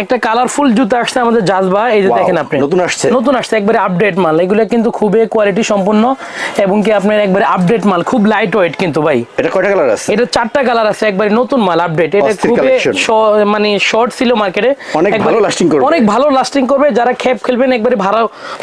একটা কালারফুল জুতা আসছে আমাদের জাজবা, এই যে দেখেন আপনি নতুন আসছে একবারে আপডেট মাল। এগুলো কিন্তু খুবই কোয়ালিটি সম্পন্ন এবং কি আপনার একবারে আপডেট মাল, খুব লাইট ওয়েট কিন্তু ভাই। এটা কয়টা কালার আছে? এটা 4টা কালার আছে, একবারে নতুন মাল আপডেট। এটা খুবই মানে শর্ট ছিল মার্কেটে, অনেক ভালো লাস্টিং করবে, অনেক ভালো লাস্টিং করবে। যারা খেপ খেলবেন একবারে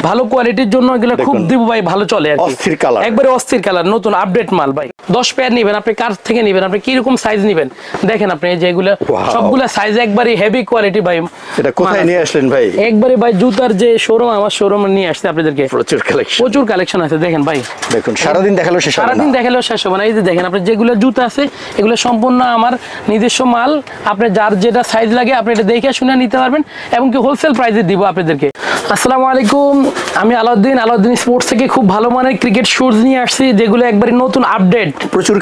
ভালো কোয়ালিটির জন্য এগুলো খুব দিব ভাই, ভালো চলে আর কি। অস্থির কালার, একবারে অস্থির কালার, নতুন আপডেট মাল ভাই। 10 পেয়ার নেবেন আপনি, কার থেকে নেবেন আপনি, কি রকম সাইজ নেবেন দেখেন আপনি। এই যে এগুলো সবগুলা সাইজ একবারে হেভি কোয়ালিটি ভাই। এটা কোথায় নিয়ে আসলেন ভাই? একবারে ভাই জুতার যে শোরুম, আমার শোরুমে নিয়ে আসছে আপনাদেরকে। প্রচুর কালেকশন আছে দেখেন ভাই। দেখুন সারাদিন দেখালো শেষ হবে না, সারাদিন দেখালেও শেষ হবে না। এই যে দেখেন আপনি যেগুলো জুতা আছে এগুলো সম্পূর্ণ আমার নিজস্ব মাল। আপনি যার যেটা সাইজ লাগে আপনি এটা দেখে শুনে নিতে পারবেন এবং কি হোলসেল প্রাইসে দিব আপনাদেরকে। আসসালামু আলাইকুম, আমি আলাউদ্দিন স্পোর্টস থেকে খুব ভালো মানের ক্রিকেট শুজ নিয়ে আসছি, যেগুলো একবারে নতুন আপডেট। প্রচুর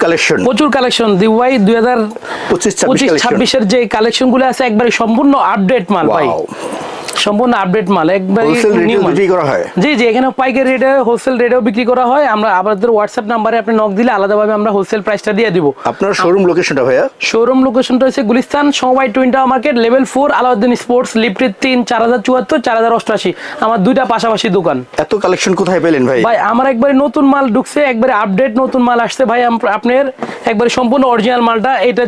কালেকশন দিব ভাই। 2025-26 এর যে কালেকশন গুলো আছে একবারে সম্পূর্ণ আপডেট মাল ভাই, সম্পূর্ণ আপডেট মাল, একবারে নিউ মাল। জি জি, এখানে পাইকারি রেটে হোলসেল রেটেও বিক্রি করা হয়। আমরা আমাদের হোয়াটসঅ্যাপ নাম্বারে আপনি নক দিলে আলাদাভাবে আমরা হোলসেল প্রাইসটা দিয়ে দিব। আপনার শোরুম লোকেশনটা ভাইয়া? শোরুম লোকেশনটা হচ্ছে গুলিস্তান সমবায় twin tower market, level 4, Alauddin sports, লিফটের 3, 4074, 4088। আমার দুইটা পাশাপাশি দোকান। এত কালেকশন কোথায় পেলেন ভাই? ভাই আমার একবারে নতুন মাল ঢুকছে, একবারে আপডেট নতুন মাল আসছে ভাই। আপনার একবারে সম্পূর্ণ অরিজিনাল মালটা। এটা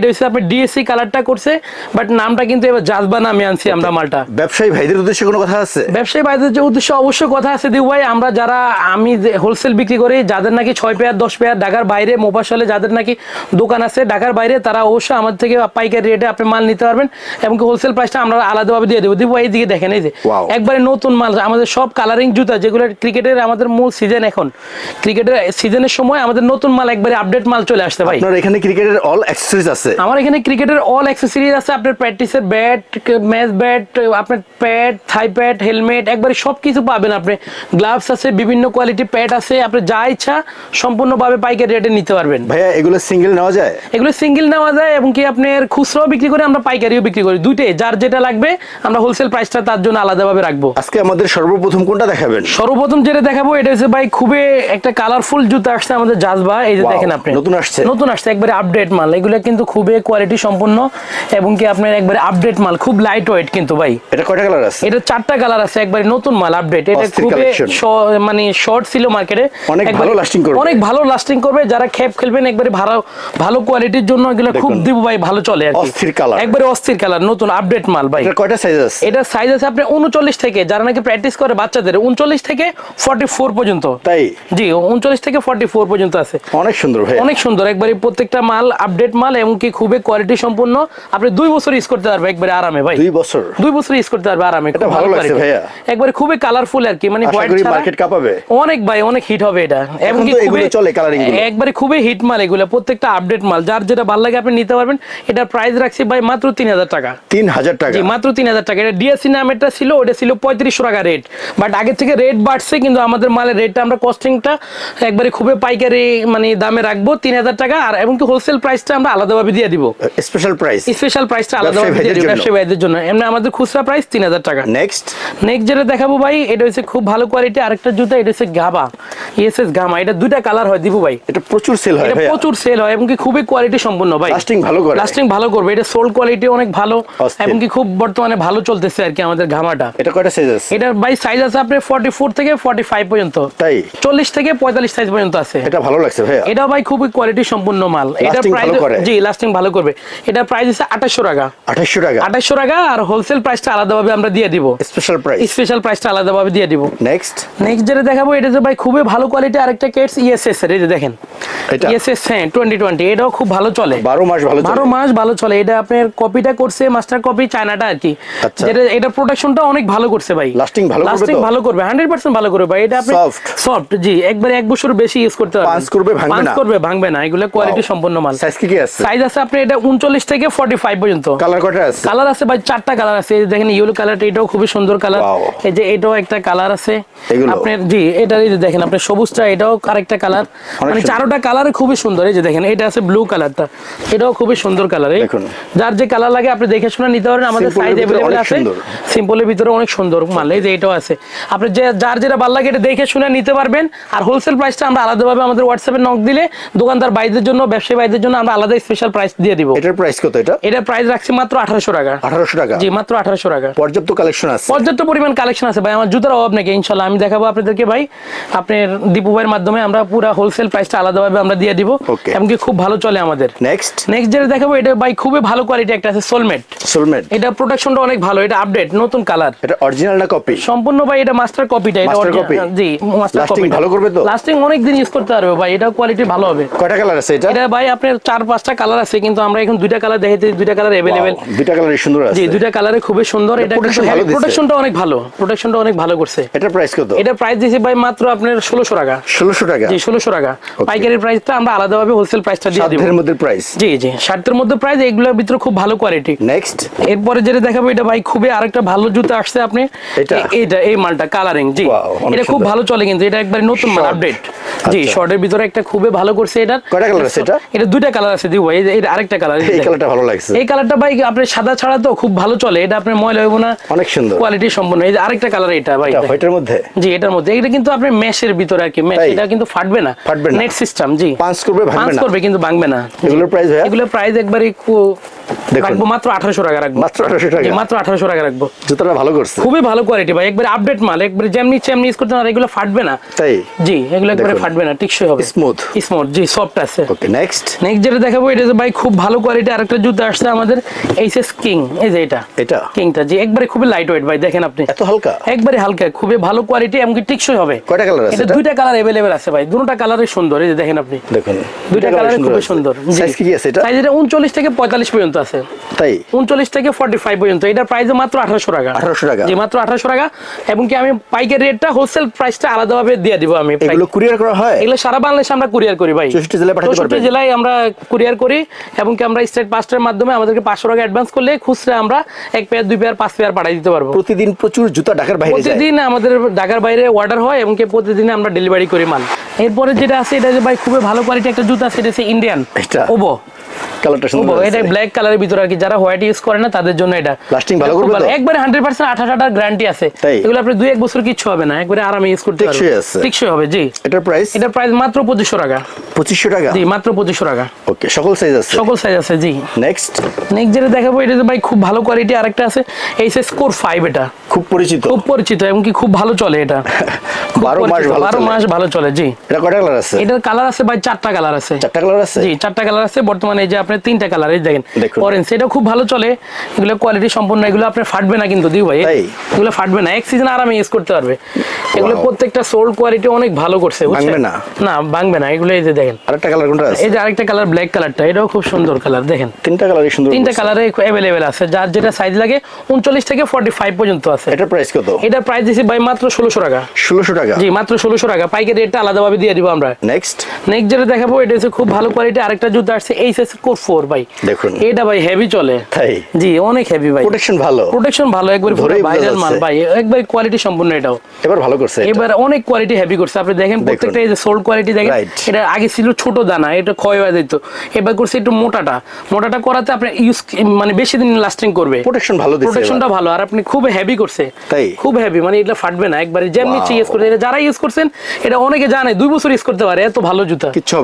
হচ্ছে আপনি ডিএসসি কালারটা করছে, বাট নামটা কিন্তু এবার জাজবা নামে আনছি আমরা মালটা। ব্যবসায়ী ভাইদের উদ্দেশ্যে কোনো কথা আছে? ব্যবসায়ী ভাইদের যে উদ্দেশ্যে অবশ্যই কথা আছে দিউ ভাই। আমরা যারা আমি হোলসেল বিক্রি করি, যাদের নাকি 6 পেয়ার 10 পেয়ার ঢাকার বাইরে মোবাশলে যাদের নাকি দোকান আছে ঢাকার বাইরে, তারা অবশ্যই আমাদের থেকে পাইকারি রেটে আপনি মাল নিতে পারবেন এবং হোলসেল প্রাইসটা আমরা আলাদাভাবে দিয়ে দেবো। দিব এই দিকে দেখেন, এই যে একবারে নতুন মাল আমাদের সব কালারিং জুতা, যেগুলো ক্রিকেটের আমাদের মূল সিজন। এখন ক্রিকেটের সিজনের সময় আমাদের নতুন মাল একবারে আপডেট মাল চলে আসছে ভাই। আপনার এখানে ক্রিকেটের অল অ্যাকসেসরিজ আছে? আমার এখানে ক্রিকেটের অল অ্যাকসেসরিজ আছে। আপনার প্র্যাকটিসের ব্যাট, ম্যাচ ব্যাট, আপনার প্যাড, থাই প্যাড, হেলমেট, একবারে সবকিছু পাবেন আপনি। গ্লাভস আছে, বিভিন্ন কোয়ালিটি প্যাড আছে, আপনি যা ইচ্ছা সম্পূর্ণভাবে পাইকারি রেটে নিতে পারবেন। ভাইয়া এগুলো সিঙ্গেল নেওয়া যায়? এগুলো সিঙ্গেল নেওয়া যায় এবং কি আপনার খুচরাও বিক্রি করে, আমরা পাইকারিও বিক্রি করি। দুইটাই, যার যেটা লাগবে আমরা হোলসেল প্রাইসটা তার জন্য আলাদাভাবে রাখবো। আজকে আমাদের সর্বপ্রথম কোনটা দেখাবেন? সর্বপ্রথম যেটা দেখাবো এটা হচ্ছে ভাই খুবই একটা কালারফুল জুতা আসছে আমাদের জাজবা, এই যে দেখেন আপনি নতুন আসছে একবারে আপডেট মাল। এগুলো কিন্তু খুবই কোয়ালিটি সম্পন্ন এবং কি আপনার একবারে আপডেট মাল, খুব লাইট ওয়েট কিন্তু ভাই। এটা কয়টা কালার আছে? এটা 4টা কালার আছে, একবারে নতুন মাল আপডেট। এটা খুবই মানে শর্ট ছিল মার্কেটে, অনেক ভালো লাস্টিং করবে। যারা খেপ খেলবেন একবারে ভালো কোয়ালিটির জন্য এগুলো খুব দিব ভাই, ভালো চলে আর কি। একবারে অস্থির কালার, নতুন আপডেট মাল ভাই। এটা কয়টা সাইজ আছে? এটা সাইজ আছে আপনার 39 থেকে, যারা নাকি প্র্যাকটিস করে বাচ্চাদের 39 থেকে 44 পর্যন্ত। তাই? জি, 39 থেকে 44 পর্যন্ত আছে। অনেক সুন্দর ভাই, অনেক সুন্দর। একবারে প্রত্যেকটা মাল আপডেট মাল এবং কি খুবই কোয়ালিটি সম্পন্ন। আপনি 2 বছর ইউজ করতে পারবে একবারে আরামে ভাই। 2 বছর ইউজ করতে পারবে আরামে। এটা ভালো লাগছে ভাইয়া, একবারে খুবই কালারফুল আর কি, মানে হোয়াইট ছাড়া মার্কেট কাঁপাবে অনেক ভাই, অনেক হিট হবে এটা। এবং কি এগুলো চলে কালারিং গুলো একবারে খুবই হিট মাল এগুলো, প্রত্যেকটা আপডেট মাল। যার যেটা ভালো লাগে আপনি নিতে পারবেন। এটা প্রাইস রাখছি ভাই মাত্র 3000 টাকা। 3000 টাকা? জি, মাত্র 3000 টাকা। এটা ডিএসসি নামেরটা ছিল, ওটা ছিল 3500 টাকা রেট, বাট আগে থেকে রেট বাড়ছে, কিন্তু আমাদের মালের রেটটা আমরা কস্টিংটা একবারে খুবই পাইকারি মানে দামে রাখবো 3000 টাকা। আর এবং কি হোলসেল প্রাইসটা আমরা আলাদাভাবে দিয়ে দিব। স্পেশাল প্রাইসটা আলাদাভাবে দিয়ে দিব ব্যবসায়ী ভাইদের জন্য। এমনি আমাদের খুচরা প্রাইস 3000 টাকা। নেক্সট যেটা দেখাবো ভাই, এটা হচ্ছে খুব ভালো কোয়ালিটি আরেকটা জুতা। এটা হচ্ছে গাবা, ইএসএস গামা। এটা দুইটা কালার হয় দিব ভাই। এটা প্রচুর সেল হয়, এবং কি খুবই কোয়ালিটি সম্পন্ন ভাই। লাস্টিং ভালো করবে। এটা সোল কোয়ালিটি অনেক ভালো এবং কি খুব বর্তমানে ভালো চলতেছে আর কি আমাদের গামাটা। এটা কয়টা সাইজ আছে? এটা ভাই সাইজ আছে আপনার 44 থেকে 45 পর্যন্ত। তাই? 40 থেকে 45 সাইজ পর্যন্ত আছে। এটা ভালো লাগছে ভাই। এটা ভাই খুবই কোয়ালিটি সম্পন্ন মাল। এটা প্রাইস, জি লাস্টিং ভালো করবে। এটা প্রাইস আছে 2800 টাকা। 2800 টাকা। আর হোলসেল প্রাইসটা আলাদাভাবে আমরা দিয়ে দিব। স্পেশাল প্রাইসটা আলাদাভাবে দিয়ে দিব। নেক্সট যেটা দেখাবো, এটা যে ভাই খুবই ভালো কোয়ালিটি আরেকটা কেটস ইএসএস এর। এই যে দেখেন ইএসএস 2020, এটাও খুব ভালো চলে, 12 মাস ভালো চলে। এটা আপনার কপিটা করছে মাস্টার কপি চায়নাটা আর কি। যেটা এটা প্রোটেকশনটা অনেক ভালো করছে ভাই। লাস্টিং ভালো করবে 100% ভালো করবে ভাই। এটা আপনি সফট, জি একবারে 1 বছর বেশি ইউজ করতে পারবেন। পাঁচ করবে ভাঙবে না। এগুলো কোয়ালিটি সম্পন্ন মাল। সাইজ কি আছে? সাইজ আছে আপনি এটা 39 থেকে 45 পর্যন্ত। কালার কয়টা আছে? কালার আছে ভাই 4টা কালার আছে। এই দেখেন ইয়েলো কালারটা, এটাও খুবই সুন্দর কালার। এই যে এটাও একটা কালার আছে আপনার, জি এটা এই যে দেখেন আপনি সবুজটা, এটাও আরেকটা কালার, মানে চারোটা কালার খুবই সুন্দর। এই যে দেখেন এটা আছে ব্লু কালারটা, এটাও খুবই সুন্দর কালার। যার যে কালার লাগে আপনি দেখে শুনে নিতে পারেন, আমাদের সাইজ अवेलेबल আছে। সিম্পলের ভিতরে অনেক সুন্দর মাল। এই যে এটাও আছে, আপনি যে যার যেটা ভালো লাগে এটা দেখে শুনে নিতে পারবেন। আর হোলসেল প্রাইসটা আমরা আলাদাভাবে আমাদের হোয়াটসঅ্যাপে নক দিলে দোকানদার ভাইদের জন্য, ব্যবসায়ী ভাইদের জন্য আমরা আলাদা স্পেশাল প্রাইস দিয়ে দিব। এটার প্রাইস কত? এটার প্রাইস রাখছি মাত্র 1800 টাকা। 1800 টাকা? জি মাত্র 1800 টাকা। পর্যাপ্ত কালেকশন আছে, পর্যাপ্ত পরিমাণ কালেকশন আছে ভাই। আমার জুতার অভাব নাকি, ইনশাআল্লাহ আমি দেখাবো আপনাদেরকে ভাই। আপনার দীপু ভাইয়ের মাধ্যমে আমরা পুরো হোলসেল প্রাইসটা আলাদাভাবে আমরা দিয়ে দিব, এমনকি খুব ভালো চলে আমাদের। নেক্সট যেটা দেখাবো এটা ভাই খুবই ভালো কোয়ালিটি একটা আছে, সোলমেট। এটা প্রোটেকশনটা অনেক ভালো, এটা আপডেট নতুন কালার। এটা অরিজিনাল না কপি? সম্পূর্ণ ভাই এটা মাস্টার কপিটা। এটা জি মাস্টার কপি। লাস্টিং ভালো করবে তো? লাস্টিং অনেক দিন ইউজ করতে পারবে ভাই, এটা কোয়ালিটি ভালো হবে। কয়টা কালার আছে এটা? এটা ভাই আপনার 4-5টা কালার আছে, কিন্তু আমরা এখন দুইটা কালার দেখাইতে, দুইটা কালার अवेलेबल। দুইটা কালারই সুন্দর আছে। জি দুইটা কালারে খুবই সুন্দর। এটা প্রোটেকশনটা অনেক ভালো, প্রোটেকশনটা অনেক ভালো করছে। এটার প্রাইস কত? এটা প্রাইস দিয়েছি ভাই মাত্র আপনার 1600 টাকা। 1600 টাকা? জি 1600 টাকা। পাইকারি প্রাইসটা আমরা আলাদাভাবে হোলসেল প্রাইসটা দিয়ে দিব। শার্টের মধ্যে প্রাইস? জি জি শার্টের মধ্যে প্রাইস, এগুলোর ভিতরে খুব ভালো কোয়ালিটি। নেক্সট এরপরে যেটা দেখাবো এটা ভাই খুবই আরেকটা ভালো জুতা আসছে আপনি, এটা এই মালটা কালারিং। জি এটা খুব ভালো চলে, কিন্তু এটা একবারে নতুন মাল, আপডেট। জি শর্টের ভিতরে একটা খুবই ভালো করছে। এটা কয়টা কালার আছে? এটা দুইটা কালার আছে দিব ভাই। এই আরেকটা কালার, এই কালারটা ভালো লাগছে। এই কালারটা ভাই আপনার সাদা ছাড়া তো খুব ভালো চলে, এটা আপনার ময়লা হবে না, অনেক সুন্দর কোয়ালিটি সম্পন্ন। এই যে আরেকটা কালার এটা ভাই, এটার মধ্যে? জি এটার মধ্যে। এটা কিন্তু আপনার মেশের ভিতরে আর কি, মেশ, এটা কিন্তু ফাটবে না, নেট সিস্টেম। জি পাঁচ করবে, ভাঙবে না, করবে কিন্তু ভাঙবে না। এগুলোর প্রাইস ভাই? এগুলোর প্রাইস একবারে রাখবো মাত্র 1800 টাকা রাখবো। মাত্র 1800 টাকা? মাত্র 1800 টাকা রাখবো। জুতাটা ভালো করছে, খুবই ভালো কোয়ালিটি ভাই, একবারে আপডেট মাল, একবারে যেমনি চেমনি ইউজ করতে না, এগুলো ফাটবে না। তাই? জি এগুলো একবারে ফাটবে না, টিকসই হবে, স্মুথ স্মুথ। জি সফট আছে। ওকে নেক্সট যেটা দেখাবো এটা ভাই খুব ভালো কোয়ালিটি আরেকটা জুতা আসছে আমাদের, এইচএস কিং। এই যে এটা কিংটা, জি একবারে খুবই লাইট ওয়েট ভাই, দেখেন আপনি এত হালকা, একবারে হালকা, খুবই ভালো কোয়ালিটি, এমনকি টিকসই হবে। কয়টা কালার আছে? এটা দুইটা কালার अवेलेबल আছে ভাই, দুটোটা কালারই সুন্দর। এই যে দেখেন আপনি, দেখুন দুইটা কালারই খুবই সুন্দর। সাইজ কি আছে এটা? সাইজ এটা 39 থেকে 45 পর্যন্ত আছে। তাই? 39 থেকে 45 পর্যন্ত। এটার প্রাইস মাত্র 1800 টাকা। 1800 টাকা? জি মাত্র 1800 টাকা। এবং কি আমি পাইকারি রেটটা, হোলসেল প্রাইসটা আলাদাভাবে দিয়ে দিব আমি। এগুলো কুরিয়ার করা হয়? এগুলো সারা বাংলাদেশে আমরা কুরিয়ার করি ভাই, 64 জেলায় পাঠাতে পারবেন। 64 জেলায় আমরা কুরিয়ার করি, এবং কি আমরা স্টেট পাস্টের মাধ্যমে আমাদেরকে 500 টাকা অ্যাডভান্স করলে খুচরা আমরা 1 পেয়ার 2 পেয়ার 5 পেয়ার পাঠিয়ে দিতে পারবো। প্রতিদিন প্রচুর জুতা ঢাকার বাইরে যায়? প্রতিদিন আমাদের ঢাকার বাইরে অর্ডার হয়, এবং কি প্রতিদিন আমরা ডেলিভারি করি মাল। এরপরে যেটা আছে এটা যে ভাই খুবই ভালো কোয়ালিটি একটা জুতা আছে, এটা হচ্ছে ইন্ডিয়ান ওবো। কালারটা সুন্দর, এটা ব্ল্যাক কালারের ভিতরে আর কি, যারা হোয়াইট ইউজ করে না তাদের জন্য এটা। লাস্টিং ভালো করবে তো? একবারে 100% 28 গ্যারান্টি আছে। এগুলো আপনি 2-1 বছর কিছু হবে না, একবারে আরামে ইউজ করতে পারবেন, টিকসই হবে। জি এটার প্রাইস মাত্র 2500 টাকা। 2500 টাকা? জি মাত্র 2500 টাকা। ওকে সকল সাইজ আছে? সকল সাইজ আছে। জি নেক্সট যেটা দেখাবো এটা ভাই খুব ভালো কোয়ালিটি আরেকটা আছে, এইচএস কোর 5। এটা খুব পরিচিত, এবং কি খুব ভালো চলে। এটা 12 মাস ভালো চলে। জি এটা কয়টা কালার আছে? এটার কালার আছে ভাই 4টা কালার আছে। 4টা কালার আছে? জি 4টা কালার আছে বর্তমানে। এই যে আপনি 3টা কালার, এই দেখেন অরেঞ্জ, এটা খুব ভালো চলে। এগুলো কোয়ালিটি সম্পন্ন, এগুলো আপনি ফাটবে না কিন্তু দিও ভাই, এগুলো ফাটবে না, এক সিজন আরামে ইউজ করতে পারবে। এগুলো প্রত্যেকটা সোল কোয়ালিটি অনেক ভালো করছে, ভাঙবে না, না ভাঙবে না। এগুলো এই যে দেখেন আরেকটা কালার কোনটা আছে? এই যে আরেকটা কালার ব্ল্যাক কালারটা, এটাও খুব সুন্দর কালার। দেখেন 3টা কালারই সুন্দর, 3টা কালারে अवेलेबल আছে, যার যেটা সাইজ লাগে 39 থেকে 45 পর্যন্ত আছে। এটার প্রাইস কত? এটার প্রাইস দিছি ভাই মাত্র 1600 টাকা। 1600 টাকা? জি মাত্র 1600 টাকা। পাইকারি রেটটা আলাদাভাবে দিয়ে দিব আমরা। নেক্সট যেটা দেখাবো এটা হচ্ছে খুব ভালো কোয়ালিটি আরেকটা জুতা আসছে, এইচএস কোর 4 ভাই। দেখুন এটা ভাই হেভি চলে। তাই? জি অনেক হেভি ভাই, প্রোটেকশন ভালো, একবারে পুরো ভাইরাল মাল ভাই, একবারে কোয়ালিটি সম্পূর্ণ। এটাও এবার ভালো করছে, এবার অনেক কোয়ালিটি হেভি করছে। আপনি দেখেন প্রত্যেকটা এই যে সোল কোয়ালিটি দেখেন, এটা আগে ছিল ছোট দানা, এটা ক্ষয় হয়ে যেত, এবার করছে একটু মোটাটা করাতে আপনি ইউজ মানে বেশি দিন লাস্টিং করবে, প্রোটেকশনটা ভালো, আর আপনি খুব হেভি করছে। তাই? খুব হেভি, মানে এটা ফাটবে না, একবারে যেমনি ইউজ করতে, এটা যারা ইউজ করছেন এটা অনেকে জানে 2 বছর ইউজ করতে পারে, এত ভালো জুতা, কিচ্ছু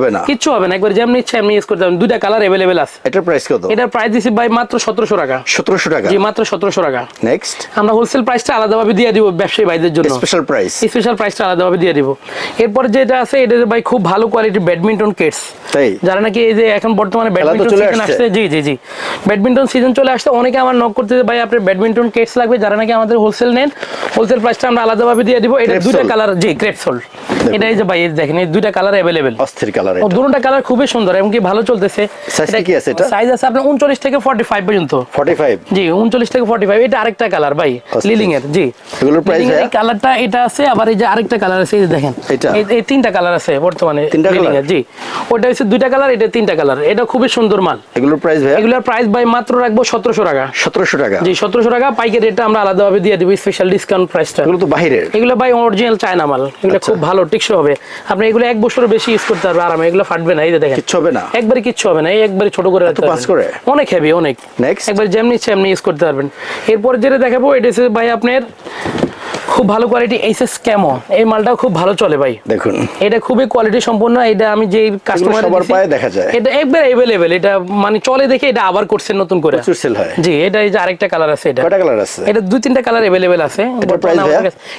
হবে না, একবার যেমনি ইচ্ছা এমনি ইউজ করতে পারবেন। দুইটা কালার अवेलेबल আছে। এটার প্রাইস কত? এটার প্রাইস দিছি ভাই মাত্র 1700 টাকা। 1700 টাকা? জি মাত্র 1700 টাকা। নেক্সট আমরা হোলসেল প্রাইসটা আলাদাভাবে দিয়ে দিব ব্যবসায়ী ভাইদের জন্য, স্পেশাল প্রাইসটা আলাদাভাবে দিয়ে দিব। এরপর যেটা আছে এটা ভাই খুব ভালো কোয়ালিটি ব্যাডমিন্টন কিটস। তাই? যারা নাকি এই যে এখন বর্তমানে ব্যাডমিন্টন সিজন আসছে, জি ব্যাডমিন্টন সিজন চলে আসছে, অনেকে আমার নক করতে ভাই আপনার ব্যাডমিন্টন কিটস লাগবে, যারা নাকি আমাদের হোলসেল নেন, হোলসেল প্রাইসটা আমরা আলাদাভাবে দিয়ে দিব। এটা দুইটা কালার, জি ক্রেপ সোল, এটা এই যে ভাই এই দেখেন এই দুইটা কালার अवेलेबल, অস্থির কালার। ও দুটোটা কালার খুবই সুন্দর এবং কি ভালো চলতেছে। সাইজ কি আছে এটা? সাইজ আছে আপনার 39 থেকে 45 পর্যন্ত। 45? জি 39 থেকে 45। এটা আরেকটা কালার ভাই লিলিং এর। জি এগুলোর প্রাইস ভাই? এই কালারটা এটা আছে, আবার এই যে আরেকটা কালার আছে এই যে দেখেন, এই তিনটা কালার আছে বর্তমানে লিলিং এর। জি ওটা হচ্ছে দুইটা কালার, এটা তিনটা কালার। এটা খুবই সুন্দর মাল। এগুলোর প্রাইস ভাই? এগুলোর প্রাইস ভাই মাত্র রাখবো 1700 টাকা। 1700 টাকা? জি 1700 টাকা পাইকারি রেটটা আমরা আলাদাভাবে দিয়ে দিব, স্পেশাল ডিসকাউন্ট প্রাইসটা। এগুলো তো বাইরের? এগুলো ভাই অরিজিনাল চায়না মাল, এগুলো খুব ভালো টিকসই হবে। আপনি এগুলো এক বছর বেশি ইউজ করতে পারবেন আরামে, এগুলো ফাটবে না। এই যে দেখেন কিচ্ছু হবে না? একবারে কিচ্ছু হবে না, এই একবারে ছোট করে রাখতে পারবেন। অনেক হেভি, অনেক। নেক্সট একবার যেমনি সেমনি ইউজ করতে পারবেন। এরপর যেটা দেখাবো এটা হচ্ছে ভাই আপনার খুব ভালো কোয়ালিটি এইচএস ক্যামো। এই মালটাও খুব ভালো চলে ভাই, দেখুন এটা খুবই কোয়ালিটি সম্পন্ন। এটা আমি যে কাস্টমার সবার পায়ে দেখা যায়, এটা একবার अवेलेबल। এটা মানে চলে দেখে এটা আবার করছেন নতুন করে, প্রচুর সেল হয়। জি এটা এই যে আরেকটা কালার আছে। এটা কয়টা কালার আছে? এটা দুই তিনটা কালার अवेलेबल আছে।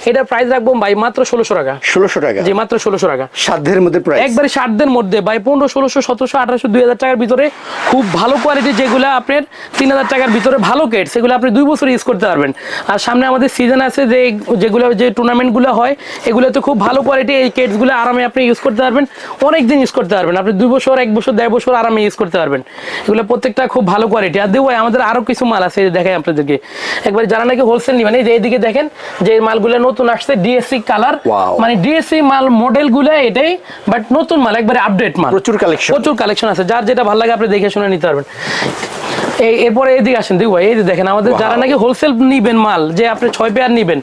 এটা প্রাইস রাখবো ভাই মাত্র 1600 টাকা। 1600 টাকা? জি মাত্র 1600 টাকা। সাধ্যের মধ্যে প্রাইস, একবারে সাধ্যের মধ্যে ভাই। 1500, 1600, 1700, 1800, 2000 টাকার ভিতরে খুব ভালো কোয়ালিটি, যেগুলো আপনার 3000 টাকার ভিতরে ভালো কেট, সেগুলো আপনি 2 বছর ইউজ করতে পারবেন। আর সামনে আমাদের সিজন আছে, যেগুলো যে টুর্নামেন্ট গুলো হয় এগুলো তো খুব ভালো কোয়ালিটি। এই কেটস গুলো আরামে আপনি ইউজ করতে পারবেন, অনেক দিন ইউজ করতে পারবেন। আপনি 2 বছর, 1 বছর, 1.5 বছর আরামে ইউজ করতে পারবেন। এগুলো প্রত্যেকটা খুব ভালো কোয়ালিটি। আর দেখো আমাদের আরো কিছু মাল আছে, দেখাই আপনাদেরকে একবার। যারা নাকি হোলসেল নিবেন, এই যে এইদিকে দেখেন যে মালগুলো নতুন আসছে, ডিএসসি কালার, মানে ডিএসসি মাল মডেল গুলো এটাই, বাট নতুন মাল, একবারে আপডেট মাল। প্রচুর কালেকশন আছে, যার যেটা ভালো লাগে আপনি দেখে শুনে নিতে পারবেন। এরপরে এদিকে আসেন, দেখো এই যে দেখেন আমাদের যারা নাকি হোলসেল নিবেন মাল, যে আপনি 6 পেয়ার নিবেন,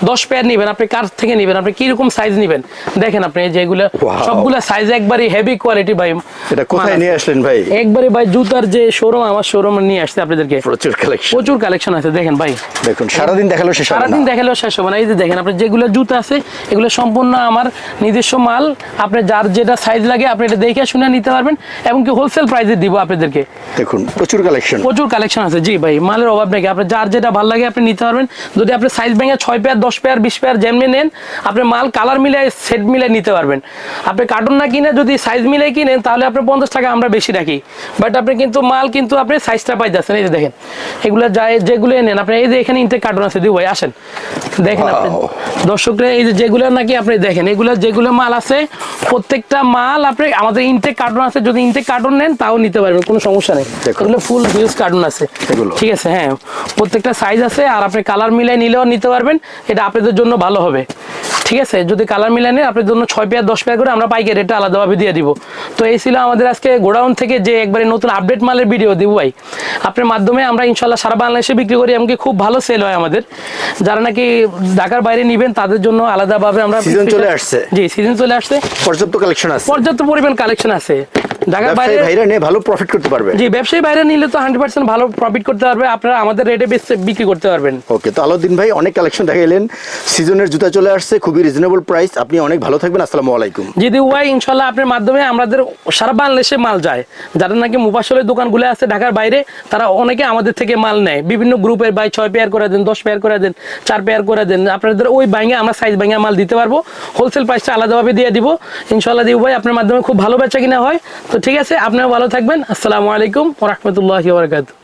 10 পেয়ার নিবেন, আপনি কার থেকে নিবেন, আপনি কি রকম সাইজ নিবেন, দেখেন আপনি যেগুলো সবগুলা সাইজ একবারে হেভি কোয়ালিটি ভাই। এটা কোথায় নিয়ে আসলেন ভাই? একবারে ভাই জুতার যে শোরুম, আমার শোরুম নিয়ে আসছে আপনাদেরকে। প্রচুর কালেকশন আছে, দেখেন ভাই। দেখুন সারাদিন দেখালো শেষ হবে না, সারাদিন দেখালেও শেষ হবে না। এই যে দেখেন আপনি যেগুলো জুতা আছে এগুলো সম্পূর্ণ আমার নিজস্ব মাল। আপনি যার যেটা সাইজ লাগে আপনি এটা দেখে শুনে নিতে পারবেন, এবং কি হোলসেল প্রাইসে দিব আপনাদেরকে। দেখুন প্রচুর কালেকশন আছে। জি ভাই মালের অভাব নেই, আপনি যার যেটা ভালো লাগে আপনি নিতে পারবেন। যদি আপনি সাইজ ভেঙে 6 পেয়ার, 10 পেয়ার, 20 পেয়ার যেমনি নেন, আপনি মাল কালার মিলাই সেট মিলাই নিতে পারবেন। আপনি কার্টুন না কিনে যদি সাইজ মিলাই কিনেন তাহলে আপনি 50 টাকা আমরা বেশি রাখি, বাট আপনি কিন্তু মাল কিন্তু আপনি সাইজটা পাই যাচ্ছেন। এই যে দেখেন এগুলো যায় যেগুলো নেন আপনি, এই যে এখানে ইনটেক কার্টুন আছে। দিও ভাই আসেন দেখেন আপনি দর্শকরা, এই যে যেগুলো নাকি আপনি দেখেন, এগুলো যেগুলো মাল আছে প্রত্যেকটা মাল আপনি আমাদের ইনটেক কার্টুন আছে। যদি ইনটেক কার্টুন নেন তাও নিতে পারবেন, কোনো সমস্যা নেই। এগুলো ফুল হিউজ কার্টুন আছে, ঠিক আছে। হ্যাঁ প্রত্যেকটা সাইজ আছে, আর আপনি কালার মিলাই নিলেও নিতে পারবেন, এটা আপনাদের জন্য ভালো হবে, ঠিক আছে। যদি কালার মিলাই নেন আপনাদের জন্য 6 পেয়ার, 10 পেয়ার করে আমরা পাইকারি রেটটা আলাদাভাবে দিয়ে দিব। তো এই ছিল আমাদের আজকে গোডাউন থেকে যে একবারে নতুন আপডেট মালের ভিডিও দিব ভাই। আপনার মাধ্যমে আমরা ইনশাল্লাহ সারা বাংলাদেশে বিক্রি করি, এমনকি খুব ভালো সেল হয় আমাদের। যারা নাকি ঢাকার বাইরে নিবেন তাদের জন্য আলাদাভাবে আমরা, সিজন চলে আসছে। জি সিজন চলে আসছে, পর্যাপ্ত কালেকশন আছে, পর্যাপ্ত পরিমাণ কালেকশন আছে। ঢাকার বাইরে ভাইরা নিয়ে ভালো প্রফিট করতে পারবে। জি ব্যবসায়ী বাইরে নিলে তো 100% ভালো প্রফিট করতে পারবে, আপনারা আমাদের রেটে বিক্রি করতে পারবেন। ওকে, তো আলাউদ্দিন ভাই অনেক কালেকশন দেখাইলেন, সিজনের জুতা চলে আসছে, খুবই রিজনেবল প্রাইস। আপনি অনেক ভালো থাকবেন, আসসালামু আলাইকুম। জি ভাই ইনশাআল্লাহ আপনার মাধ্যমে আমাদের সারা বাংলাদেশে মাল যায়। যারা নাকি মুফাসলের দোকানগুলো আছে ঢাকার বাইরে, তারা অনেকে আমাদের থেকে মাল নেয় বিভিন্ন গ্রুপের। ভাই 6 পেয়ার করে দেন, 10 পেয়ার করে দেন, 4 পেয়ার করে দেন, আপনাদের ওই ভাঙে আমরা সাইজ ভাঙে মাল দিতে পারবো, হোলসেল প্রাইসটা আলাদাভাবে দিয়ে দিব ইনশাআল্লাহ। দিও ভাই আপনার মাধ্যমে খুব ভালো বেচা কিনা হয়। তো ঠিক আছে, আপনারা ভালো থাকবেন। আসসালামু আলাইকুম ওয়া রাহমাতুল্লাহি ওয়া বারাকাতুহু।